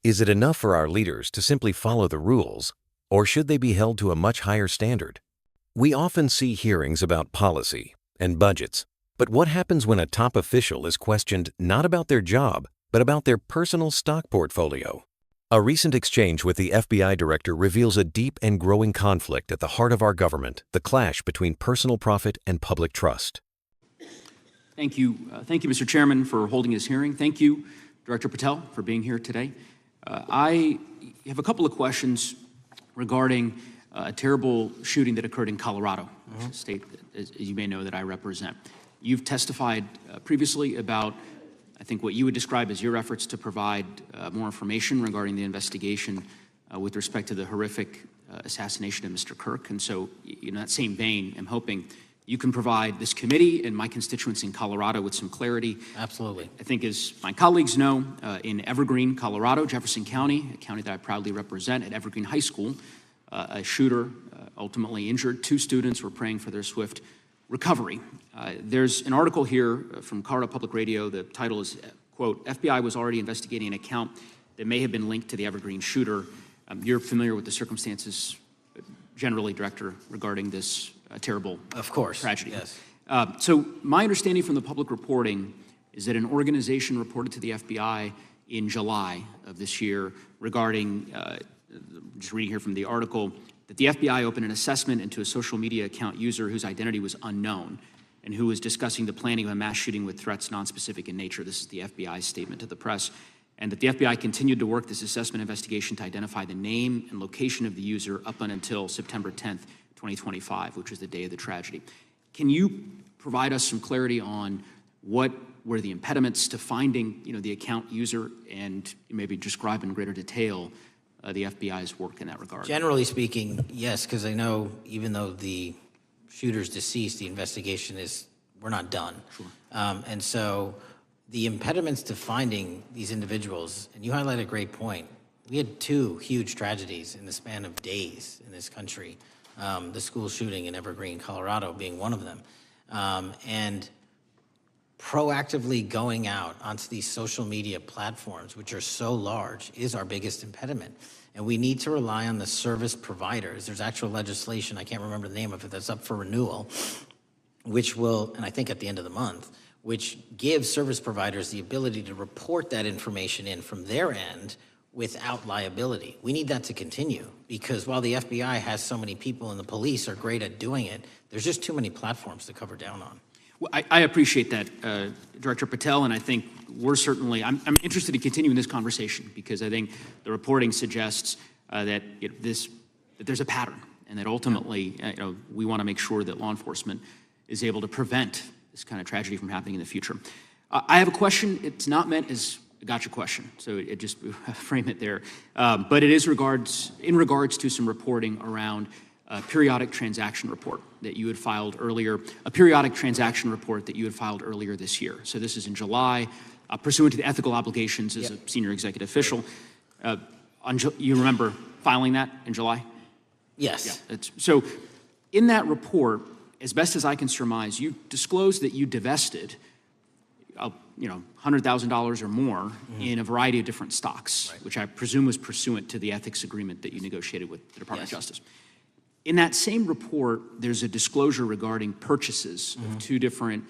Is it enough for our leaders to simply follow the rules, or should they be held to a much higher standard? We often see hearings about policy and budgets, but what happens when a top official is questioned not about their job, but about their personal stock portfolio? A recent exchange with the FBI director reveals a deep and growing conflict at the heart of our government, the clash between personal profit and public trust. Thank you. Thank you, Mr. Chairman, for holding this hearing. Thank you, Director Patel, for being here today. I have a couple of questions regarding a terrible shooting that occurred in Colorado, a state, as you may know, that I represent. You've testified previously about, I think, what you would describe as your efforts to provide more information regarding the investigation with respect to the horrific assassination of Mr. Kirk. And so, in that same vein, I'm hoping you can provide this committee and my constituents in Colorado with some clarity. Absolutely. I think, as my colleagues know, in Evergreen, Colorado, Jefferson County, a county that I proudly represent, at Evergreen High School, a shooter ultimately injured. 2 students were praying for their swift recovery. There's an article here from Colorado Public Radio. The title is, quote, FBI was already investigating an account that may have been linked to the Evergreen shooter. You're familiar with the circumstances generally, Director, regarding this terrible tragedy. Yes. So my understanding from the public reporting is that an organization reported to the FBI in July of this year regarding, just reading here from the article, that the FBI opened an assessment into a social media account user whose identity was unknown and who was discussing the planning of a mass shooting with threats nonspecific in nature. This is the FBI's statement to the press. And that the FBI continued to work this assessment investigation to identify the name and location of the user up until September 10th, 2025, which was the day of the tragedy. Can you provide us some clarity on what were the impediments to finding, the account user, and maybe describe in greater detail the FBI's work in that regard? Generally speaking, yes, because I know even though the shooter's deceased, the investigation we're not done. Sure. And so the impediments to finding these individuals, and you highlight a great point. We had 2 huge tragedies in the span of days in this country. The school shooting in Evergreen, Colorado being one of them. And proactively going out onto these social media platforms, which are so large, is our biggest impediment. And we need to rely on the service providers. There's actual legislation, I can't remember the name of it, that's up for renewal, which will, and I think at the end of the month, which gives service providers the ability to report that information in from their end without liability. We need that to continue, because while the FBI has so many people and the police are great at doing it, there's just too many platforms to cover down on. Well, I appreciate that, Director Patel, and I think we're certainly, I'm interested in continuing this conversation, because I think the reporting suggests that there's a pattern, and that ultimately, we want to make sure that law enforcement is able to prevent this kind of tragedy from happening in the future. I have a question. It's not meant as a gotcha question, so it just frame it there. But it is in regards to some reporting around a periodic transaction report that you had filed earlier, this year. So this is in July, pursuant to the ethical obligations as a senior executive official. You remember filing that in July? Yes. Yeah, so in that report, as best as I can surmise, you disclosed that you divested $100,000 or more in a variety of different stocks, right, which I presume was pursuant to the ethics agreement that you negotiated with the Department of Justice. In that same report, there's a disclosure regarding purchases of 2 different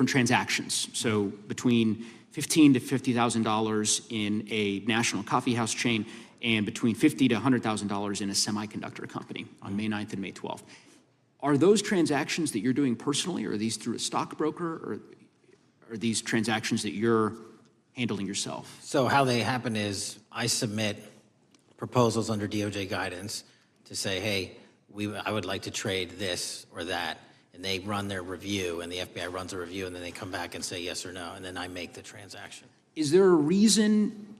transactions. So between $15,000 to $50,000 in a national coffee house chain, and between $50,000 to $100,000 in a semiconductor company on May 9th and May 12th. Are those transactions that you're doing personally, or are these through a stockbroker, or are these transactions that you're handling yourself? So how they happen is I submit proposals under DOJ guidance to say, hey, I would like to trade this or that, and they run their review, and the FBI runs a review, and then they come back and say yes or no, and then I make the transaction. Is there a reason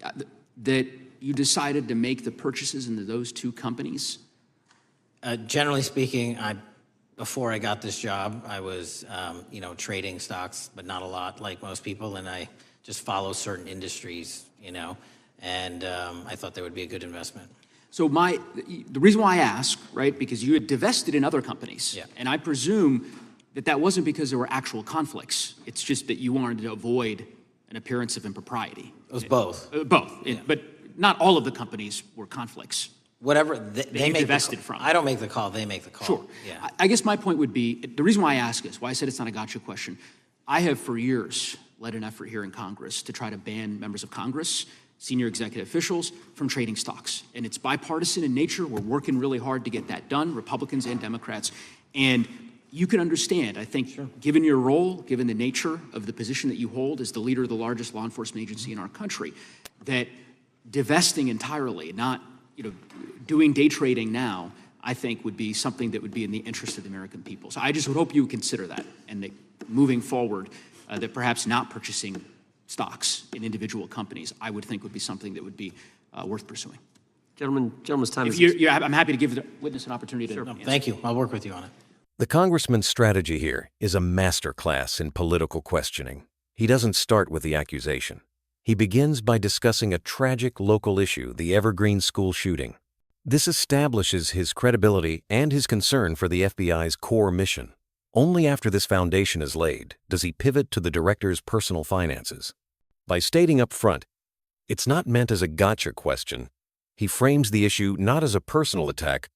that you decided to make the purchases into those 2 companies? Generally speaking, before I got this job, I was, trading stocks, but not a lot, like most people, and I just follow certain industries, and I thought they would be a good investment. So the reason why I ask, right, because you had divested in other companies, and I presume that wasn't because there were actual conflicts. It's just that you wanted to avoid an appearance of impropriety. It was both. Both, but not all of the companies were conflicts. Whatever they you make divested from. I don't make the call, they make the call. Sure. Yeah. I guess my point would be, the reason why I ask this, why I said it's not a gotcha question, I have for years led an effort here in Congress to try to ban members of Congress, senior executive officials, from trading stocks. And it's bipartisan in nature. We're working really hard to get that done, Republicans and Democrats. And you can understand, I think, given your role, given the nature of the position that you hold as the leader of the largest law enforcement agency in our country, that divesting entirely, not doing day trading now, I think would be something that would be in the interest of the American people. So I just would hope you would consider that, and that moving forward, that perhaps not purchasing stocks in individual companies, I would think would be something that would be worth pursuing. Gentleman's time is... I'm happy to give the witness an opportunity to answer. Thank you. I'll work with you on it. The congressman's strategy here is a masterclass in political questioning. He doesn't start with the accusation. He begins by discussing a tragic local issue, the Evergreen school shooting. This establishes his credibility and his concern for the FBI's core mission. Only after this foundation is laid does he pivot to the director's personal finances. By stating up front, it's not meant as a gotcha question, he frames the issue not as a personal attack,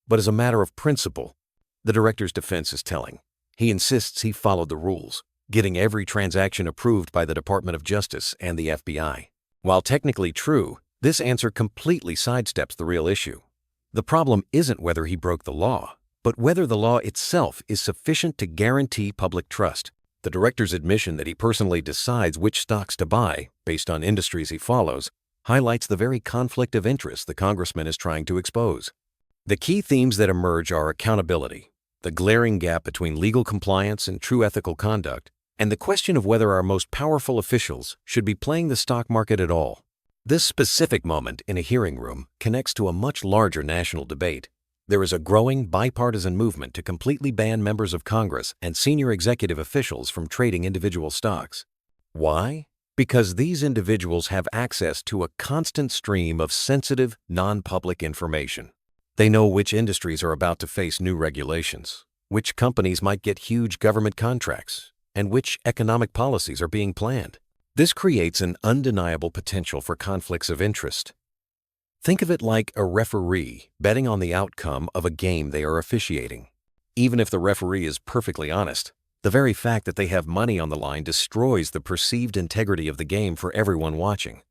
but as a matter of principle. The director's defense is telling. He insists he followed the rules, getting every transaction approved by the Department of Justice and the FBI. While technically true, this answer completely sidesteps the real issue. The problem isn't whether he broke the law, but whether the law itself is sufficient to guarantee public trust. The director's admission that he personally decides which stocks to buy, based on industries he follows, highlights the very conflict of interest the congressman is trying to expose. The key themes that emerge are accountability, the glaring gap between legal compliance and true ethical conduct, and the question of whether our most powerful officials should be playing the stock market at all. This specific moment in a hearing room connects to a much larger national debate. There is a growing bipartisan movement to completely ban members of Congress and senior executive officials from trading individual stocks. Why? Because these individuals have access to a constant stream of sensitive, non-public information. They know which industries are about to face new regulations, which companies might get huge government contracts, and which economic policies are being planned. This creates an undeniable potential for conflicts of interest. Think of it like a referee betting on the outcome of a game they are officiating. Even if the referee is perfectly honest, the very fact that they have money on the line destroys the perceived integrity of the game for everyone watching.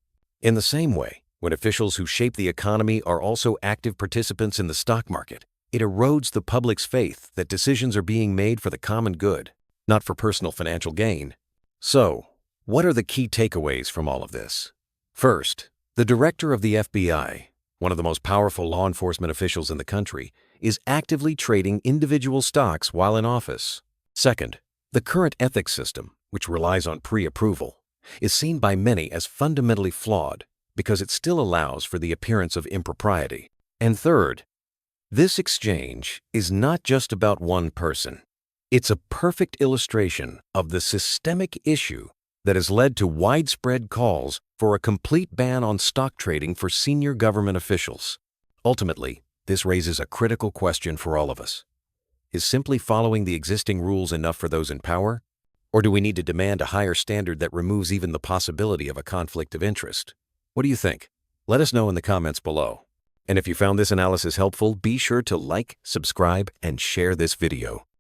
In the same way, when officials who shape the economy are also active participants in the stock market, it erodes the public's faith that decisions are being made for the common good, not for personal financial gain. So, what are the key takeaways from all of this? First, the director of the FBI, one of the most powerful law enforcement officials in the country, is actively trading individual stocks while in office. Second, the current ethics system, which relies on pre-approval, is seen by many as fundamentally flawed because it still allows for the appearance of impropriety. And third, this exchange is not just about one person. It's a perfect illustration of the systemic issue that has led to widespread calls for a complete ban on stock trading for senior government officials. Ultimately, this raises a critical question for all of us. Is simply following the existing rules enough for those in power? Or do we need to demand a higher standard that removes even the possibility of a conflict of interest? What do you think? Let us know in the comments below. And if you found this analysis helpful, be sure to like, subscribe, and share this video.